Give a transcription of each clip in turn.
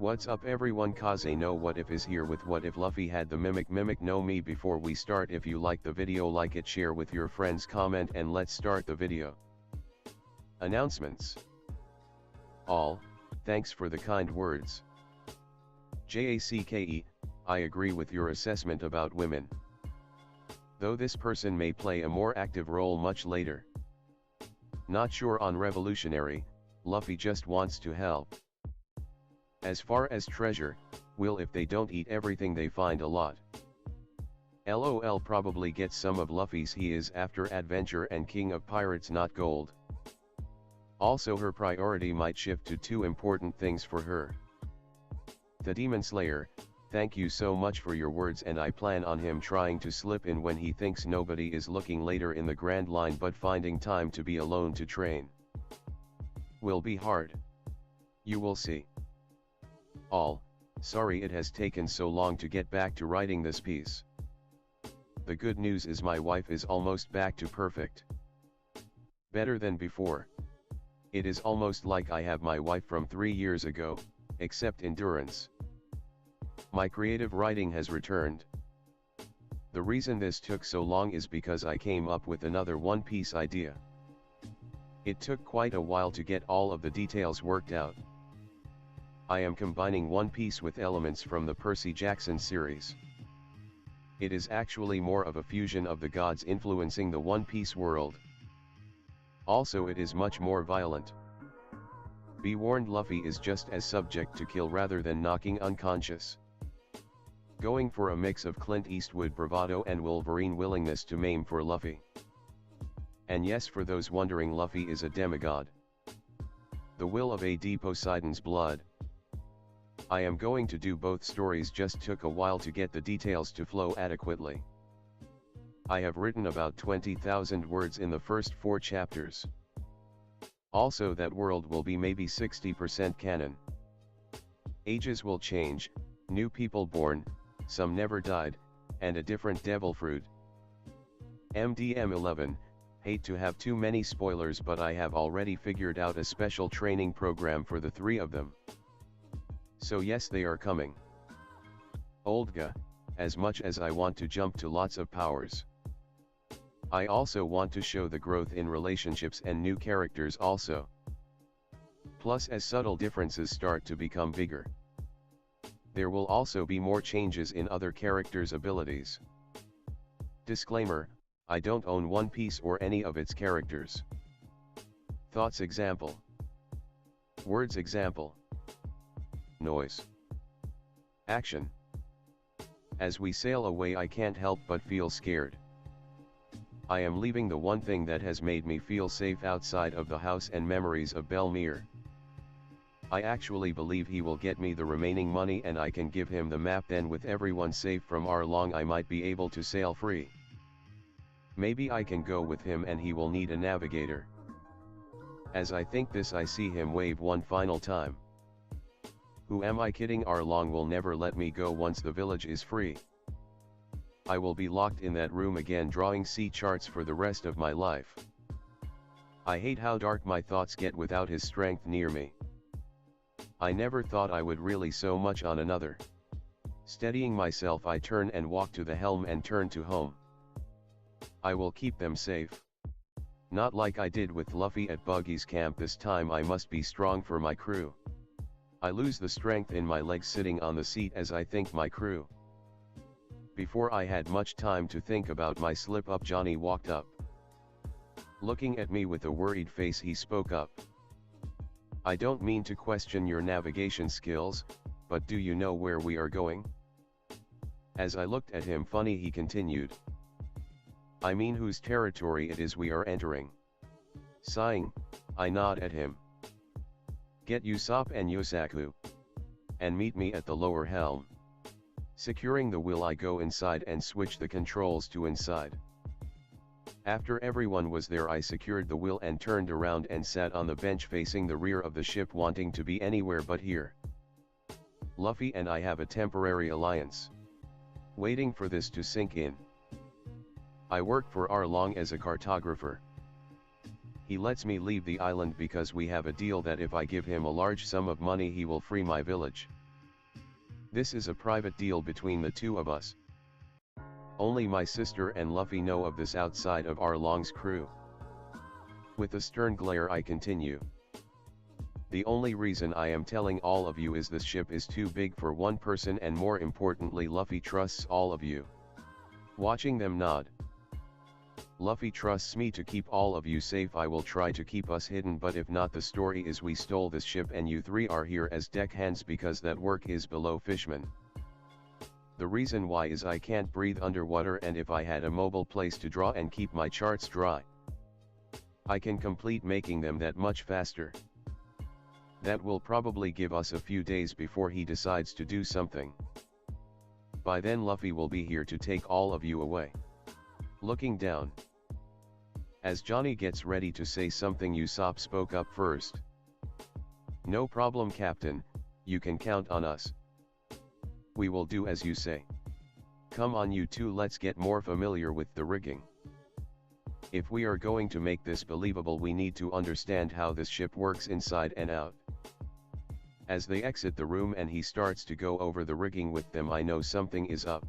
What's up everyone, Kaze no what if is here with what if Luffy had the mimic no me. Before we start, if you like the video, like it, share with your friends, comment, and let's start the video. Announcements. All, thanks for the kind words. JACKE, I agree with your assessment about women. Though this person may play a more active role much later. Not sure on revolutionary, Luffy just wants to help. As far as treasure, will if they don't eat everything they find a lot. LOL probably gets some of Luffy's, he is after adventure and king of pirates not gold. Also her priority might shift to two important things for her. The Demon Slayer, thank you so much for your words, and I plan on him trying to slip in when he thinks nobody is looking later in the Grand Line, but finding time to be alone to train will be hard. You will see. All, sorry it has taken so long to get back to writing this piece. The good news is my wife is almost back to perfect. Better than before. It is almost like I have my wife from 3 years ago, except endurance. My creative writing has returned. The reason this took so long is because I came up with another One Piece idea. It took quite a while to get all of the details worked out. I am combining One Piece with elements from the Percy Jackson series. It is actually more of a fusion of the gods influencing the One Piece world. Also it is much more violent. Be warned, Luffy is just as subject to kill rather than knocking unconscious. Going for a mix of Clint Eastwood bravado and Wolverine willingness to maim for Luffy. And yes, for those wondering, Luffy is a demigod. The will of A.D. Poseidon's blood. I am going to do both stories, just took a while to get the details to flow adequately. I have written about 20,000 words in the first 4 chapters. Also that world will be maybe 60% canon. Ages will change, new people born, some never died, and a different devil fruit. MDM 11, hate to have too many spoilers, but I have already figured out a special training program for the 3 of them. So yes, they are coming. Oldga, as much as I want to jump to lots of powers, I also want to show the growth in relationships and new characters also. Plus, as subtle differences start to become bigger, there will also be more changes in other characters' abilities. Disclaimer, I don't own One Piece or any of its characters. Thoughts example. Words example. Noise. Action. As we sail away, I can't help but feel scared. I am leaving the one thing that has made me feel safe outside of the house and memories of Belmere. I actually believe he will get me the remaining money and I can give him the map, then with everyone safe from Arlong I might be able to sail free. Maybe I can go with him and he will need a navigator. As I think this, I see him wave one final time. Who am I kidding? Arlong will never let me go once the village is free. I will be locked in that room again drawing sea charts for the rest of my life. I hate how dark my thoughts get without his strength near me. I never thought I would really so much on another. Steadying myself, I turn and walk to the helm and turn to home. I will keep them safe. Not like I did with Luffy at Buggy's camp. This time I must be strong for my crew. I lose the strength in my legs sitting on the seat as I think my crew. Before I had much time to think about my slip up, Johnny walked up. Looking at me with a worried face, he spoke up. I don't mean to question your navigation skills, but do you know where we are going? As I looked at him funny, he continued. I mean whose territory it is we are entering. Sighing, I nod at him. Get Usopp and Yosaku. And meet me at the lower helm. Securing the wheel, I go inside and switch the controls to inside. After everyone was there, I secured the wheel and turned around and sat on the bench facing the rear of the ship, wanting to be anywhere but here. Luffy and I have a temporary alliance. Waiting for this to sink in. I work for Arlong as a cartographer. He lets me leave the island because we have a deal that if I give him a large sum of money he will free my village. This is a private deal between the two of us. Only my sister and Luffy know of this outside of Arlong's crew. With a stern glare I continue. The only reason I am telling all of you is this ship is too big for one person, and more importantly Luffy trusts all of you. Watching them nod. Luffy trusts me to keep all of you safe. I will try to keep us hidden, but if not, the story is we stole this ship and you three are here as deckhands because that work is below fishmen. The reason why is I can't breathe underwater, and if I had a mobile place to draw and keep my charts dry, I can complete making them that much faster. That will probably give us a few days before he decides to do something. By then Luffy will be here to take all of you away. Looking down. As Johnny gets ready to say something, Usopp spoke up first. No problem, Captain, you can count on us. We will do as you say. Come on you two, let's get more familiar with the rigging. If we are going to make this believable, we need to understand how this ship works inside and out. As they exit the room and he starts to go over the rigging with them, I know something is up.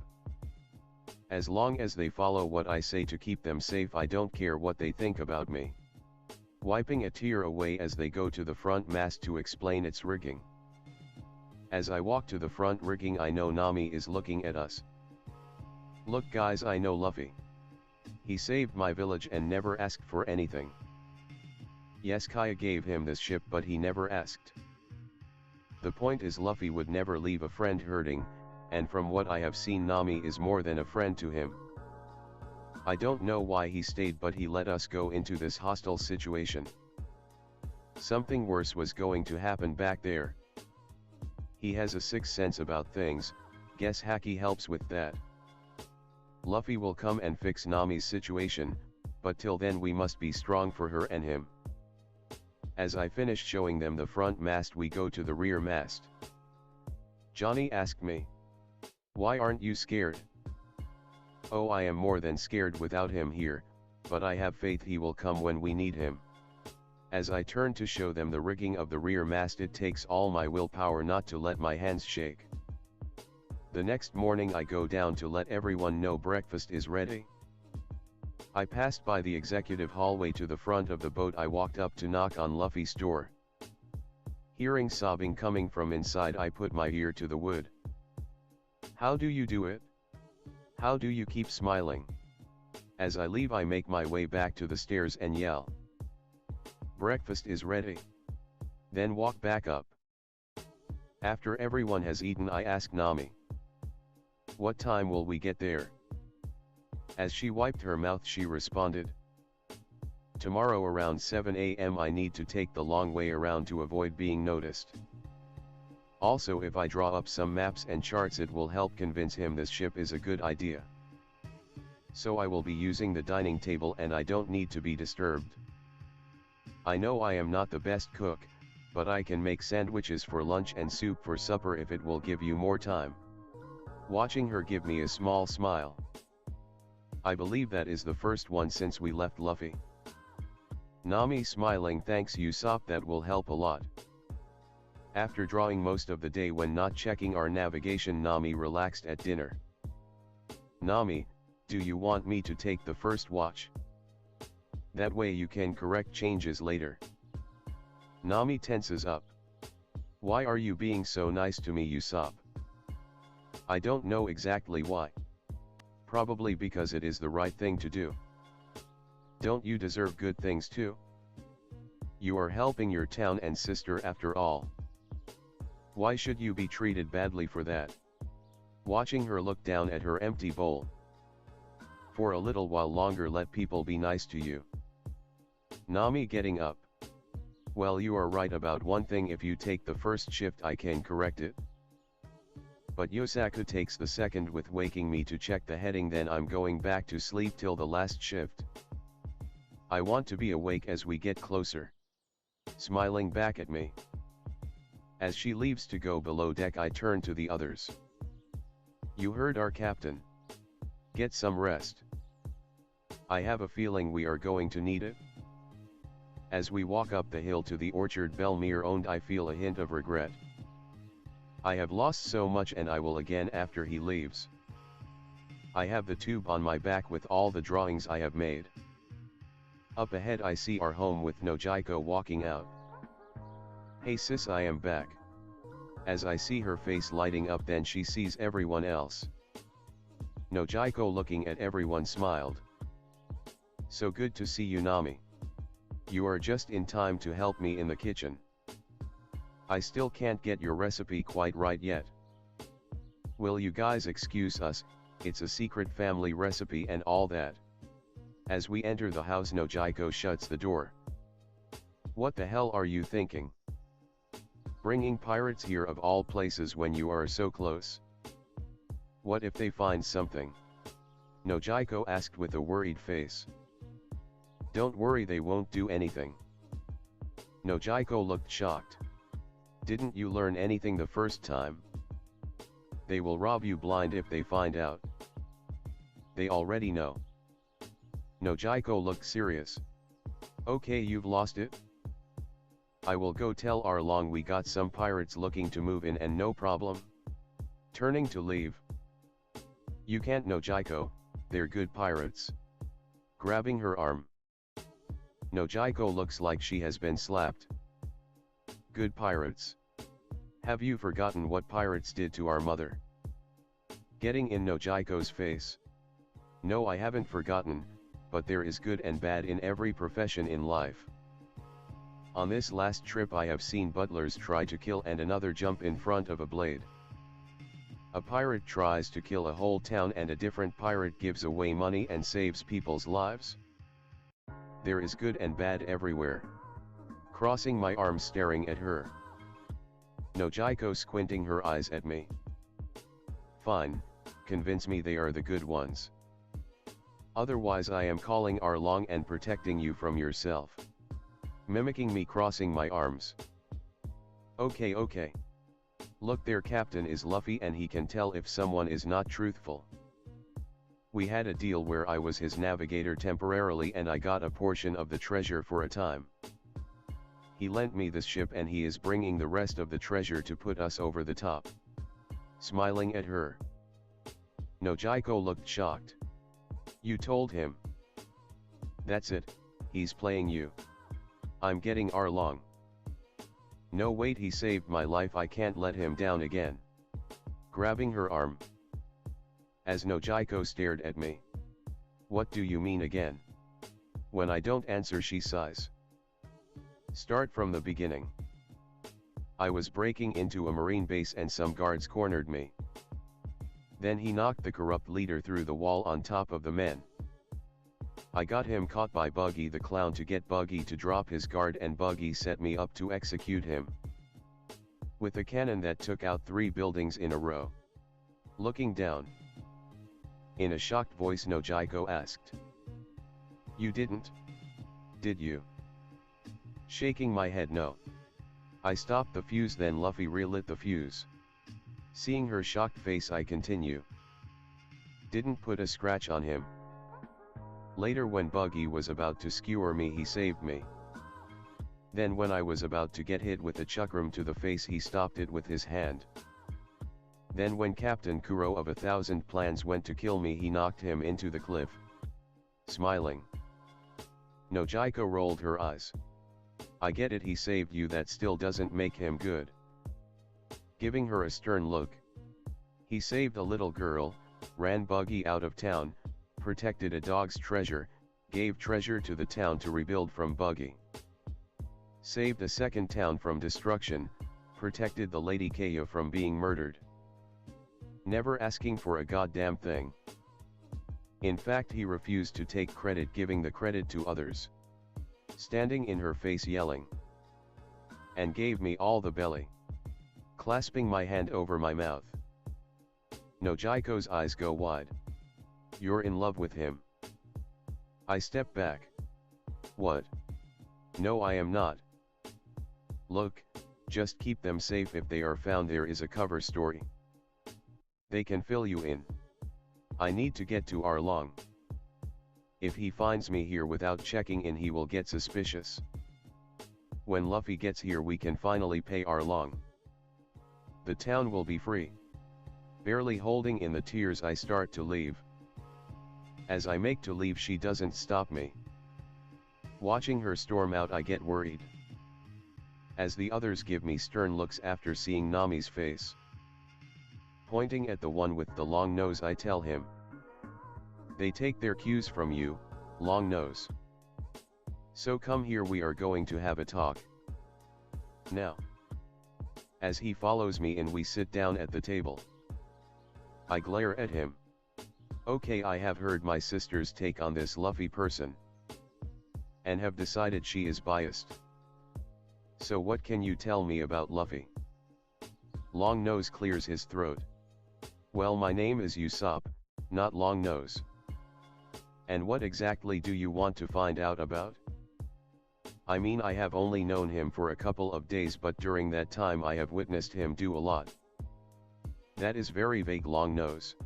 As long as they follow what I say to keep them safe, I don't care what they think about me. Wiping a tear away as they go to the front mast to explain its rigging. As I walk to the front rigging, I know Nami is looking at us. Look guys, I know Luffy. He saved my village and never asked for anything. Yes, Kaya gave him this ship, but he never asked. The point is Luffy would never leave a friend hurting, and from what I have seen, Nami is more than a friend to him. I don't know why he stayed, but he let us go into this hostile situation. Something worse was going to happen back there. He has a sixth sense about things, guess Haki helps with that. Luffy will come and fix Nami's situation, but till then we must be strong for her and him. As I finish showing them the front mast, we go to the rear mast. Johnny asked me, "Why aren't you scared?" Oh, I am more than scared without him here, but I have faith he will come when we need him. As I turn to show them the rigging of the rear mast, it takes all my willpower not to let my hands shake. The next morning I go down to let everyone know breakfast is ready. I passed by the executive hallway to the front of the boat. I walked up to knock on Luffy's door. Hearing sobbing coming from inside, I put my ear to the wood. "How do you do it? How do you keep smiling?" As I leave, I make my way back to the stairs and yell, "Breakfast is ready." Then walk back up. After everyone has eaten, I ask Nami, "What time will we get there?" As she wiped her mouth, she responded, "Tomorrow around 7 a.m. I need to take the long way around to avoid being noticed. Also, if I draw up some maps and charts, it will help convince him this ship is a good idea. So I will be using the dining table and I don't need to be disturbed. I know I am not the best cook, but I can make sandwiches for lunch and soup for supper if it will give you more time." Watching her give me a small smile. I believe that is the first one since we left Luffy. Nami smiling, "Thanks Usopp, that will help a lot." After drawing most of the day when not checking our navigation, Nami relaxed at dinner. "Nami, do you want me to take the first watch? That way you can correct changes later." Nami tenses up. "Why are you being so nice to me, Usopp?" "I don't know exactly why. Probably because it is the right thing to do. Don't you deserve good things too? You are helping your town and sister after all. Why should you be treated badly for that?" Watching her look down at her empty bowl. "For a little while longer let people be nice to you." Nami getting up. "Well, you are right about one thing, if you take the first shift I can correct it. But Yosaku takes the second with waking me to check the heading, then I'm going back to sleep till the last shift. I want to be awake as we get closer." Smiling back at me. As she leaves to go below deck, I turn to the others. "You heard our captain. Get some rest. I have a feeling we are going to need it." As we walk up the hill to the orchard Belmere owned, I feel a hint of regret. I have lost so much and I will again after he leaves. I have the tube on my back with all the drawings I have made. Up ahead I see our home with Nojiko walking out. Hey sis, I am back. As I see her face lighting up, then she sees everyone else. Nojiko, looking at everyone, smiled. So good to see you, Nami. You are just in time to help me in the kitchen. I still can't get your recipe quite right yet. Will you guys excuse us, it's a secret family recipe and all that. As we enter the house, Nojiko shuts the door. What the hell are you thinking? Bringing pirates here of all places when you are so close? What if they find something? Nojiko asked with a worried face. Don't worry, they won't do anything. Nojiko looked shocked. Didn't you learn anything the first time? They will rob you blind if they find out. They already know. Nojiko looked serious. Okay, you've lost it? I will go tell Arlong we got some pirates looking to move in and no problem. Turning to leave. You can't, Nojiko, they're good pirates. Grabbing her arm. Nojiko looks like she has been slapped. Good pirates. Have you forgotten what pirates did to our mother? Getting in Nojiko's face. No, I haven't forgotten, but there is good and bad in every profession in life. On this last trip I have seen butlers try to kill and another jump in front of a blade. A pirate tries to kill a whole town and a different pirate gives away money and saves people's lives. There is good and bad everywhere. Crossing my arms, staring at her. Nojiko squinting her eyes at me. Fine, convince me they are the good ones. Otherwise I am calling Arlong and protecting you from yourself. Mimicking me, crossing my arms. Okay, okay. Look, their captain is Luffy and he can tell if someone is not truthful. We had a deal where I was his navigator temporarily and I got a portion of the treasure for a time. He lent me this ship and he is bringing the rest of the treasure to put us over the top. Smiling at her. Nojiko looked shocked. You told him? That's it, he's playing you. I'm getting Arlong. No, wait, he saved my life, I can't let him down again. Grabbing her arm. As Nojiko stared at me. What do you mean again? When I don't answer she sighs. Start from the beginning. I was breaking into a marine base and some guards cornered me. Then he knocked the corrupt leader through the wall on top of the men. I got him caught by Buggy the clown to get Buggy to drop his guard and Buggy set me up to execute him. With a cannon that took out 3 buildings in a row. Looking down. In a shocked voice Nojiko asked. You didn't? Did you? Shaking my head, no. I stopped the fuse, then Luffy relit the fuse. Seeing her shocked face I continue. Didn't put a scratch on him. Later when Buggy was about to skewer me he saved me. Then when I was about to get hit with a chakram to the face he stopped it with his hand. Then when Captain Kuro of 1,000 Plans went to kill me he knocked him into the cliff. Smiling. Nojiko rolled her eyes. I get it, he saved you, that still doesn't make him good. Giving her a stern look. He saved a little girl, ran Buggy out of town, protected a dog's treasure, gave treasure to the town to rebuild from Buggy. Saved a second town from destruction, protected the Lady Kaya from being murdered. Never asking for a goddamn thing. In fact he refused to take credit, giving the credit to others. Standing in her face yelling. And gave me all the belly. Clasping my hand over my mouth. Nojiko's eyes go wide. You're in love with him. I step back. What? No, I am not. Look, just keep them safe. If they are found there is a cover story. They can fill you in. I need to get to Arlong. If he finds me here without checking in he will get suspicious. When Luffy gets here we can finally pay Arlong. The town will be free. Barely holding in the tears, I start to leave. As I make to leave, she doesn't stop me. Watching her storm out, I get worried. As the others give me stern looks after seeing Nami's face. Pointing at the one with the long nose, I tell him, "They take their cues from you, long nose. So come here, we are going to have a talk. Now." As he follows me in, we sit down at the table. I glare at him. Okay, I have heard my sister's take on this Luffy person, and have decided she is biased. So what can you tell me about Luffy? Long nose clears his throat. Well, my name is Usopp, not Long Nose. And what exactly do you want to find out about? I mean, I have only known him for a couple of days, but during that time I have witnessed him do a lot. That is very vague, Long Nose.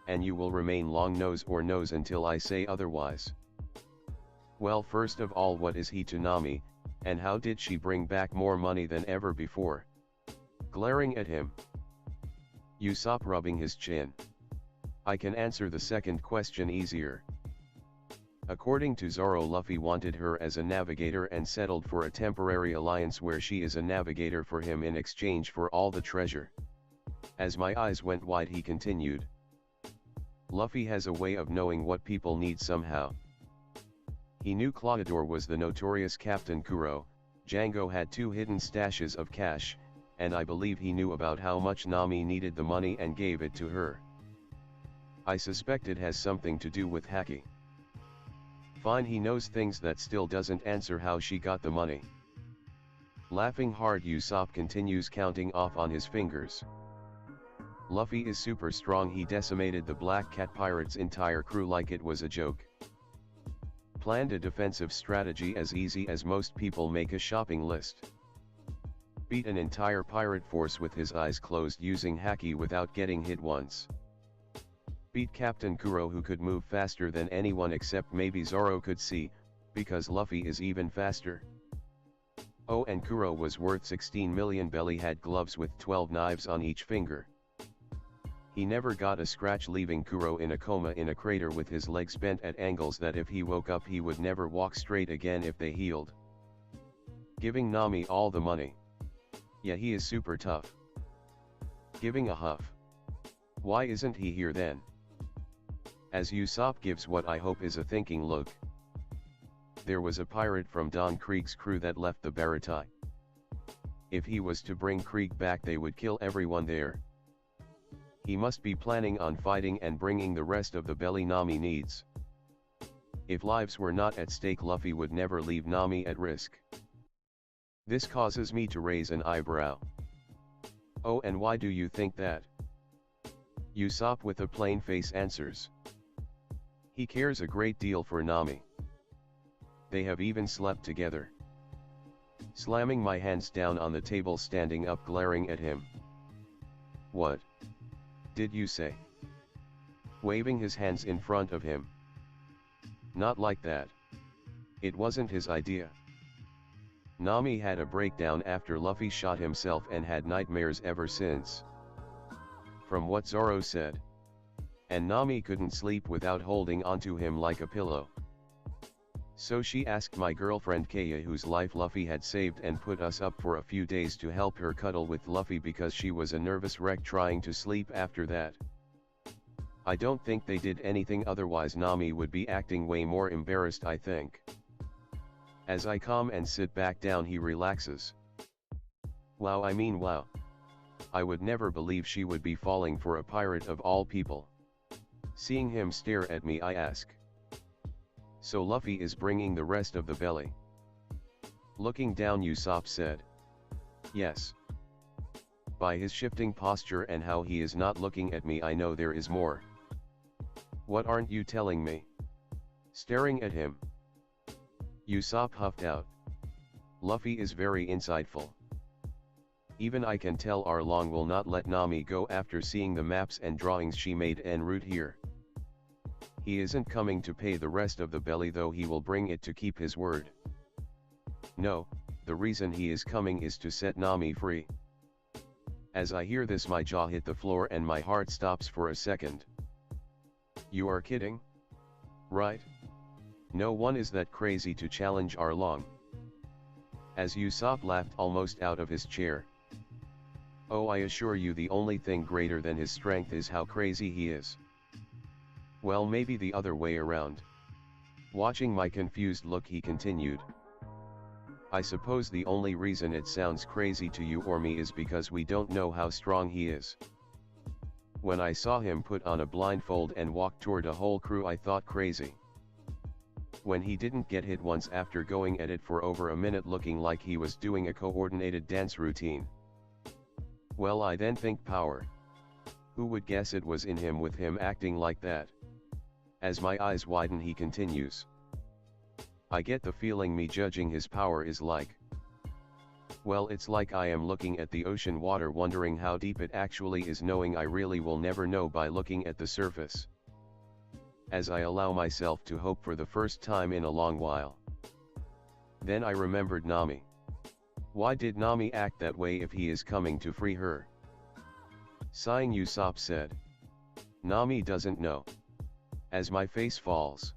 And you will remain Long Nose or Nose until I say otherwise. Well, first of all, what is he to Nami, and how did she bring back more money than ever before? Glaring at him. Usopp rubbing his chin. I can answer the second question easier. According to Zoro, Luffy wanted her as a navigator and settled for a temporary alliance where she is a navigator for him in exchange for all the treasure. As my eyes went wide, he continued. Luffy has a way of knowing what people need somehow. He knew Claudador was the notorious Captain Kuro, Django had 2 hidden stashes of cash, and I believe he knew about how much Nami needed the money and gave it to her. I suspect it has something to do with Haki. Fine, he knows things that still doesn't answer how she got the money. Laughing hard, Usopp continues counting off on his fingers. Luffy is super strong. He decimated the Black Cat Pirate's entire crew like it was a joke. Planned a defensive strategy as easy as most people make a shopping list. Beat an entire pirate force with his eyes closed using Haki without getting hit once. Beat Captain Kuro, who could move faster than anyone except maybe Zoro could see, because Luffy is even faster. Oh, and Kuro was worth 16 million. Belly had gloves with 12 knives on each finger. He never got a scratch, leaving Kuro in a coma in a crater with his legs bent at angles that if he woke up he would never walk straight again if they healed. Giving Nami all the money. Yeah, he is super tough. Giving a huff. Why isn't he here then? As Usopp gives what I hope is a thinking look. There was a pirate from Don Krieg's crew that left the Baratai. If he was to bring Krieg back, they would kill everyone there. He must be planning on fighting and bringing the rest of the belly Nami needs. If lives were not at stake, Luffy would never leave Nami at risk. This causes me to raise an eyebrow. Oh, and why do you think that? Usopp with a plain face answers. He cares a great deal for Nami. They have even slept together. Slamming my hands down on the table, standing up, glaring at him. What did you say? Waving his hands in front of him. Not like that. It wasn't his idea. Nami had a breakdown after Luffy shot himself and had nightmares ever since. From what Zoro said. And Nami couldn't sleep without holding onto him like a pillow. So she asked my girlfriend Kaya, whose life Luffy had saved, and put us up for a few days to help her cuddle with Luffy because she was a nervous wreck trying to sleep after that. I don't think they did anything, otherwise Nami would be acting way more embarrassed, I think. As I calm and sit back down, he relaxes. Wow, I mean wow. I would never believe she would be falling for a pirate of all people. Seeing him stare at me, I ask. So Luffy is bringing the rest of the belly? Looking down, Usopp said. Yes. By his shifting posture and how he is not looking at me, I know there is more. What aren't you telling me? Staring at him. Usopp huffed out. Luffy is very insightful. Even I can tell Arlong will not let Nami go after seeing the maps and drawings she made en route here. He isn't coming to pay the rest of the belly, though he will bring it to keep his word. No, the reason he is coming is to set Nami free. As I hear this, my jaw hit the floor and my heart stops for a second. You are kidding? Right? No one is that crazy to challenge Arlong. As Usopp laughed almost out of his chair. Oh, I assure you the only thing greater than his strength is how crazy he is. Well, maybe the other way around. Watching my confused look, he continued. I suppose the only reason it sounds crazy to you or me is because we don't know how strong he is. When I saw him put on a blindfold and walk toward a whole crew, I thought crazy. When he didn't get hit once after going at it for over a minute looking like he was doing a coordinated dance routine. Well, I then think power. Who would guess it was in him with him acting like that? As my eyes widen, he continues. I get the feeling me judging his power is like. Well, it's like I am looking at the ocean water wondering how deep it actually is, knowing I really will never know by looking at the surface. As I allow myself to hope for the first time in a long while. Then I remembered Nami. Why did Nami act that way if he is coming to free her? Sighing, Usopp said. Nami doesn't know. As my face falls.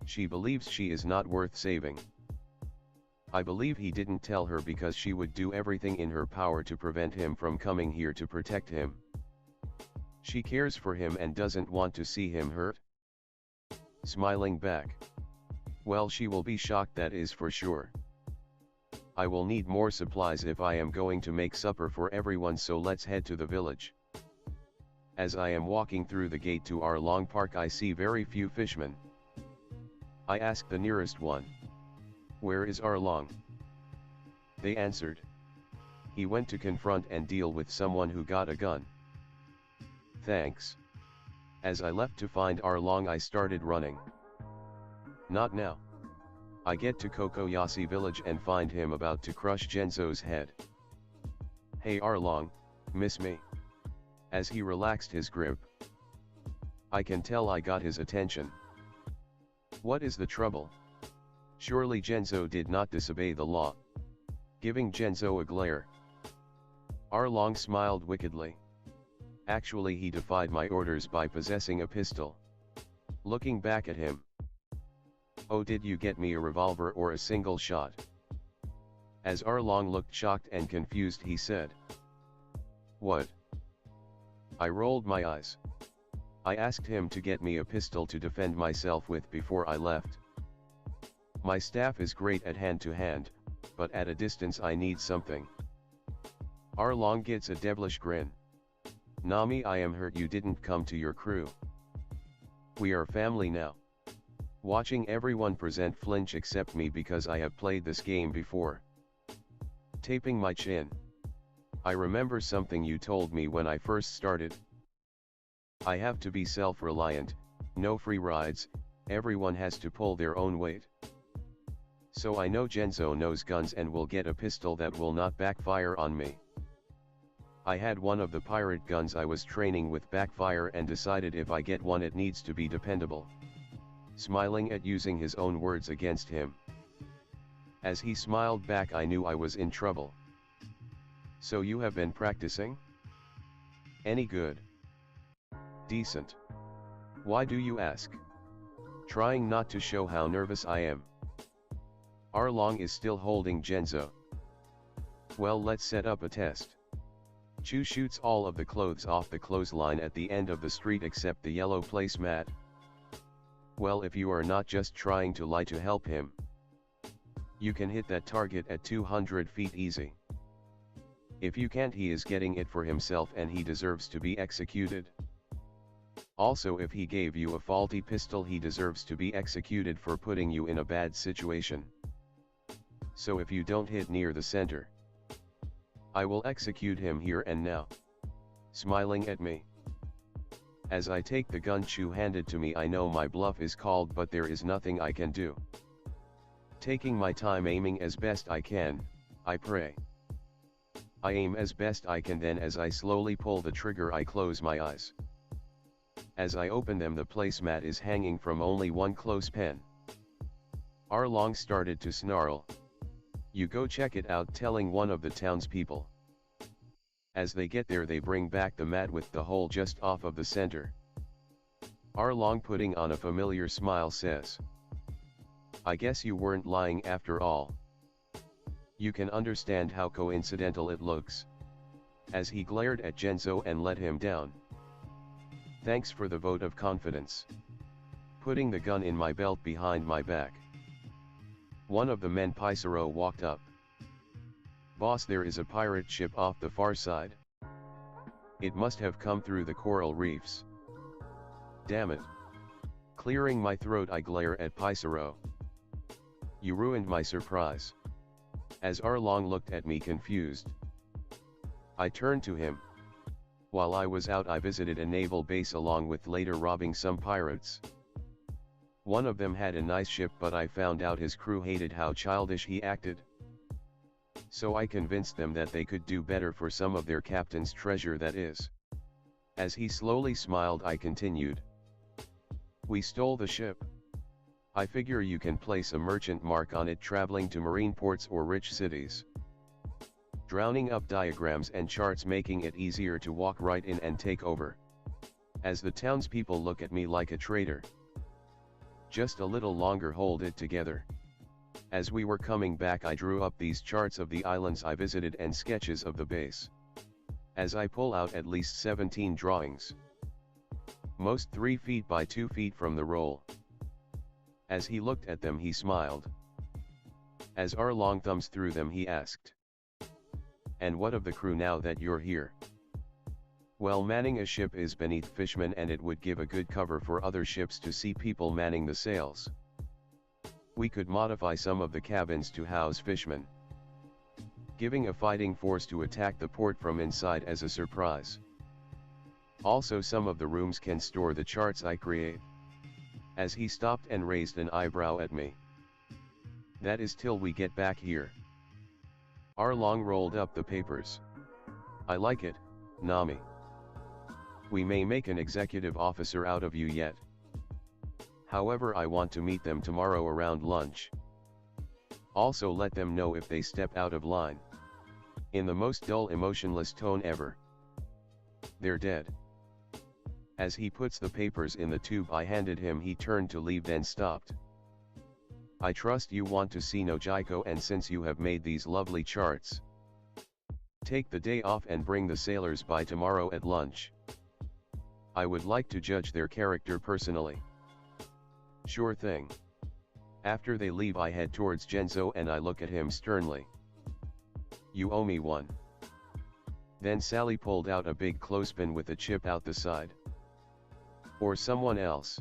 She believes she is not worth saving. I believe he didn't tell her because she would do everything in her power to prevent him from coming here to protect him. She cares for him and doesn't want to see him hurt. Smiling back. Well, she will be shocked, that is for sure. I will need more supplies if I am going to make supper for everyone, so let's head to the village. As I am walking through the gate to Arlong Park, I see very few fishmen. I ask the nearest one. Where is Arlong? They answered. He went to confront and deal with someone who got a gun. Thanks. As I left to find Arlong, I started running. Not now. I get to Kokoyashi village and find him about to crush Genzo's head. Hey Arlong, miss me? As he relaxed his grip. I can tell I got his attention. What is the trouble? Surely Genzo did not disobey the law. Giving Genzo a glare. Arlong smiled wickedly. Actually, he defied my orders by possessing a pistol. Looking back at him. Oh, did you get me a revolver or a single shot? As Arlong looked shocked and confused, he said. What? I rolled my eyes. I asked him to get me a pistol to defend myself with before I left. My staff is great at hand-to-hand, but at a distance I need something. Arlong gets a devilish grin. Nami, I am hurt you didn't come to your crew. We are family now. Watching everyone present flinch except me because I have played this game before. Taping my chin. I remember something you told me when I first started. I have to be self-reliant, no free rides, everyone has to pull their own weight. So I know Genzo knows guns and will get a pistol that will not backfire on me. I had one of the pirate guns I was training with backfire and decided if I get one it needs to be dependable. Smiling at using his own words against him. As he smiled back, I knew I was in trouble. So you have been practicing? Any good? Decent. Why do you ask? Trying not to show how nervous I am. Arlong is still holding Genzo. Well, let's set up a test. Chu shoots all of the clothes off the clothesline at the end of the street except the yellow placemat. Well, if you are not just trying to lie to help him, you can hit that target at 200 feet easy. If you can't, he is getting it for himself and he deserves to be executed. Also, if he gave you a faulty pistol, he deserves to be executed for putting you in a bad situation. So if you don't hit near the center, I will execute him here and now. Smiling at me. As I take the gun Chu handed to me, I know my bluff is called, but there is nothing I can do. Taking my time aiming as best I can, I pray. I aim as best I can, then as I slowly pull the trigger I close my eyes. As I open them, the placemat is hanging from only one clothespin. Arlong started to snarl. You go check it out, telling one of the townspeople. As they get there they bring back the mat with the hole just off of the center. Arlong, putting on a familiar smile, says, "I guess you weren't lying after all. You can understand how coincidental it looks." As he glared at Genzo and let him down. "Thanks for the vote of confidence." Putting the gun in my belt behind my back. One of the men, Paisaro, walked up. "Boss, there is a pirate ship off the far side. It must have come through the coral reefs." "Damn it." Clearing my throat, I glare at Paisaro. "You ruined my surprise." As Arlong looked at me confused. I turned to him. "While I was out I visited a naval base along with later robbing some pirates. One of them had a nice ship, but I found out his crew hated how childish he acted. So I convinced them that they could do better for some of their captain's treasure, that is." As he slowly smiled, I continued. "We stole the ship. I figure you can place a merchant mark on it traveling to marine ports or rich cities. Drowning up diagrams and charts, making it easier to walk right in and take over. As the townspeople look at me like a traitor. Just a little longer, hold it together." As we were coming back I drew up these charts of the islands I visited and sketches of the base. As I pull out at least 17 drawings. Most 3 feet by 2 feet from the roll. As he looked at them he smiled. As Arlong thumbs through them he asked, "And what of the crew now that you're here?" "Well, manning a ship is beneath fishmen, and it would give a good cover for other ships to see people manning the sails. We could modify some of the cabins to house fishmen, giving a fighting force to attack the port from inside as a surprise. Also some of the rooms can store the charts I create." As he stopped and raised an eyebrow at me. "That is till we get back here." Arlong rolled up the papers. "I like it, Nami. We may make an executive officer out of you yet. However, I want to meet them tomorrow around lunch. Also let them know if they step out of line." In the most dull, emotionless tone ever. "They're dead." As he puts the papers in the tube I handed him, he turned to leave, then stopped. "I trust you want to see Nojiko, and since you have made these lovely charts, take the day off and bring the sailors by tomorrow at lunch. I would like to judge their character personally." "Sure thing." After they leave I head towards Genzo and I look at him sternly. "You owe me one." Then Sally pulled out a big clothespin with a chip out the side. "Or someone else."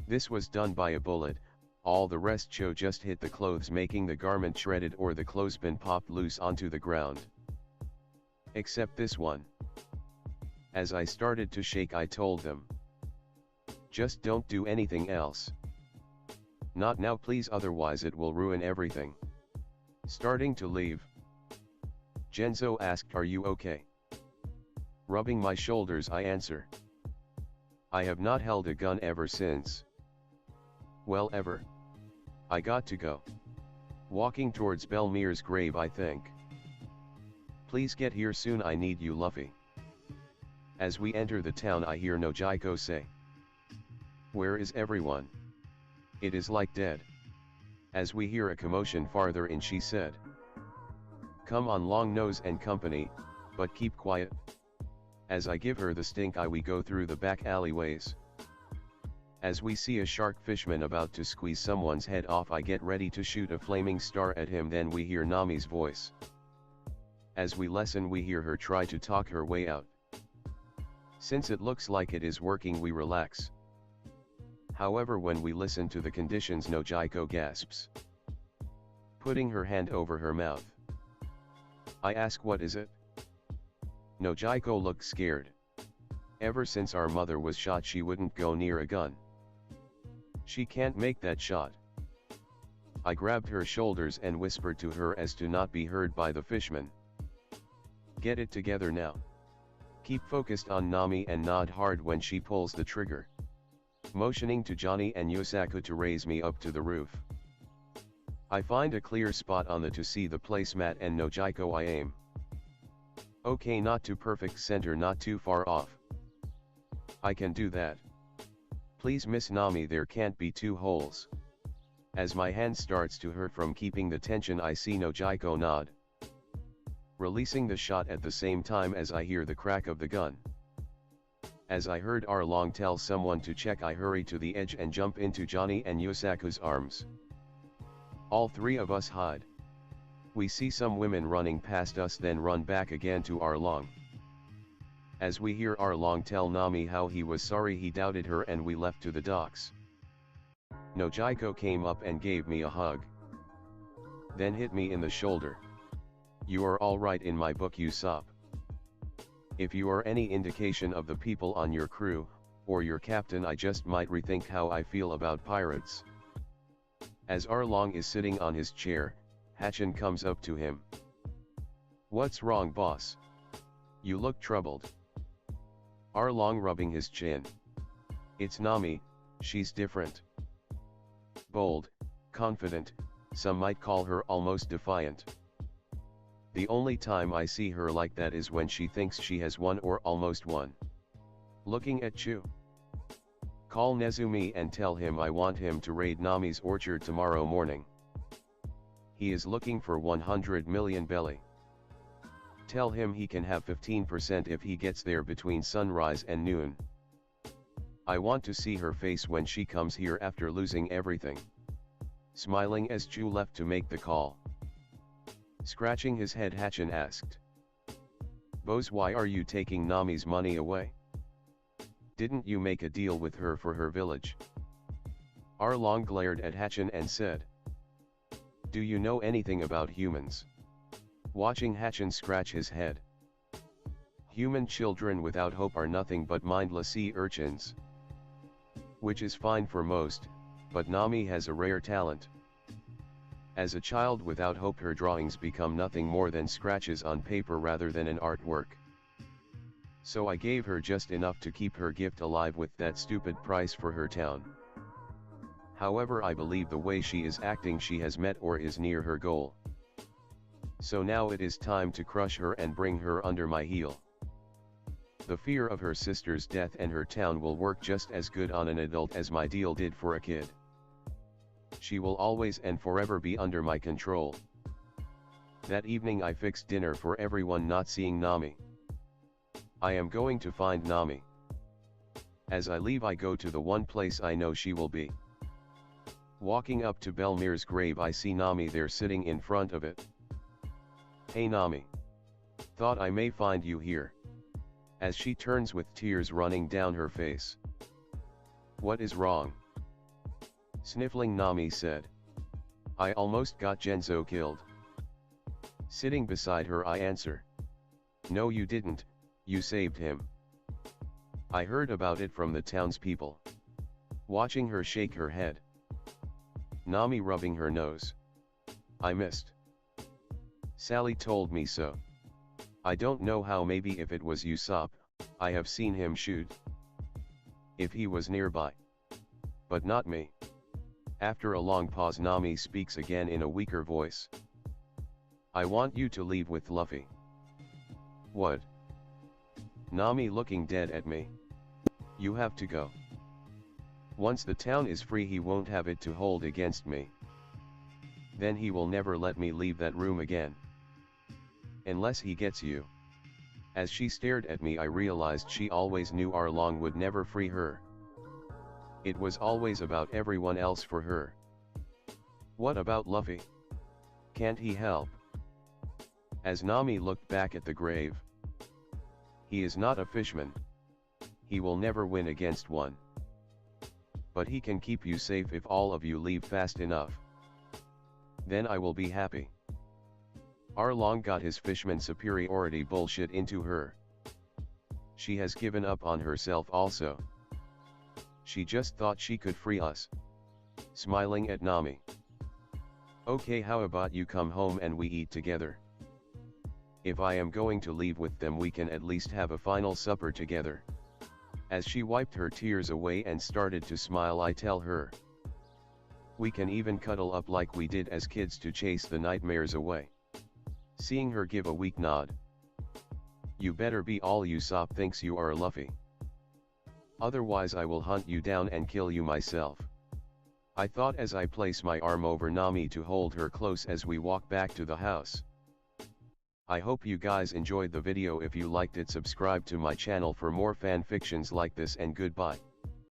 This was done by a bullet, all the rest Cho just hit the clothes, making the garment shredded, or the clothespin popped loose onto the ground. Except this one. As I started to shake I told them, "Just don't do anything else. Not now please, otherwise it will ruin everything." Starting to leave, Genzo asked, "Are you okay?" Rubbing my shoulders I answer, "I have not held a gun ever since. Well, ever. I got to go. Walking towards Belmir's grave I think. Please get here soon, I need you, Luffy." As we enter the town I hear Nojiko say, "Where is everyone? It is like dead." As we hear a commotion farther in she said, "Come on, Long Nose and company, but keep quiet." As I give her the stink eye we go through the back alleyways. As we see a shark fishman about to squeeze someone's head off I get ready to shoot a flaming star at him, then we hear Nami's voice. As we listen we hear her try to talk her way out. Since it looks like it is working we relax. However, when we listen to the conditions Nojiko gasps, putting her hand over her mouth. I ask, "What is it?" Nojiko looks scared. Ever since our mother was shot she wouldn't go near a gun. She can't make that shot. I grabbed her shoulders and whispered to her as to not be heard by the fishman. "Get it together now. Keep focused on Nami and nod hard when she pulls the trigger." Motioning to Johnny and Yosaku to raise me up to the roof. I find a clear spot on the to see the placemat and Nojiko I aim. Okay, not too perfect center, not too far off. I can do that. Please Miss Nami, there can't be two holes. As my hand starts to hurt from keeping the tension, I see Nojiko nod, releasing the shot at the same time as I hear the crack of the gun. As I heard Arlong tell someone to check, I hurry to the edge and jump into Johnny and Yusaku's arms. All three of us hide. We see some women running past us, then run back again to Arlong. As we hear Arlong tell Nami how he was sorry he doubted her, and we left to the docks. Nojiko came up and gave me a hug, then hit me in the shoulder. You are alright in my book, Usopp. If you are any indication of the people on your crew, or your captain, I just might rethink how I feel about pirates. As Arlong is sitting on his chair, Hachin comes up to him. What's wrong, boss? You look troubled. Arlong rubbing his chin. It's Nami, she's different. Bold, confident, some might call her almost defiant. The only time I see her like that is when she thinks she has won or almost won. Looking at you. Call Nezumi and tell him I want him to raid Nami's orchard tomorrow morning. He is looking for 100 million belly. Tell him he can have 15% if he gets there between sunrise and noon. I want to see her face when she comes here after losing everything. Smiling as Chu left to make the call. Scratching his head, Hachin asked. Boss, why are you taking Nami's money away? Didn't you make a deal with her for her village? Arlong glared at Hachin and said. Do you know anything about humans? Watching Hachin scratch his head. Human children without hope are nothing but mindless sea urchins. Which is fine for most, but Nami has a rare talent. As a child without hope, her drawings become nothing more than scratches on paper rather than an artwork. So I gave her just enough to keep her gift alive with that stupid price for her town. However, I believe the way she is acting, she has met or is near her goal. So now it is time to crush her and bring her under my heel. The fear of her sister's death and her town will work just as good on an adult as my deal did for a kid. She will always and forever be under my control. That evening I fixed dinner for everyone, not seeing Nami. I am going to find Nami. As I leave, I go to the one place I know she will be. Walking up to Belmir's grave, I see Nami there sitting in front of it. Hey Nami. Thought I may find you here. As she turns with tears running down her face. What is wrong? Sniffling, Nami said. I almost got Genzo killed. Sitting beside her, I answer. No, you didn't, you saved him. I heard about it from the townspeople. Watching her shake her head. Nami rubbing her nose. I missed. Sally told me so. I don't know how, maybe if it was Usopp, I have seen him shoot. If he was nearby. But not me. After a long pause, Nami speaks again in a weaker voice. I want you to leave with Luffy. What? Nami looking dead at me. You have to go. Once the town is free, he won't have it to hold against me. Then he will never let me leave that room again. Unless he gets you. As she stared at me, I realized she always knew Arlong would never free her. It was always about everyone else for her. What about Luffy? Can't he help? As Nami looked back at the grave. He is not a fishman. He will never win against one. But he can keep you safe if all of you leave fast enough. Then I will be happy. Arlong got his fishman superiority bullshit into her. She has given up on herself also. She just thought she could free us. Smiling at Nami. Okay, how about you come home and we eat together? If I am going to leave with them, we can at least have a final supper together. As she wiped her tears away and started to smile, I tell her. We can even cuddle up like we did as kids to chase the nightmares away. Seeing her give a weak nod. You better be all Usopp thinks you are, Luffy. Otherwise I will hunt you down and kill you myself. I thought as I place my arm over Nami to hold her close as we walk back to the house. I hope you guys enjoyed the video. If you liked it, subscribe to my channel for more fan fictions like this, and goodbye.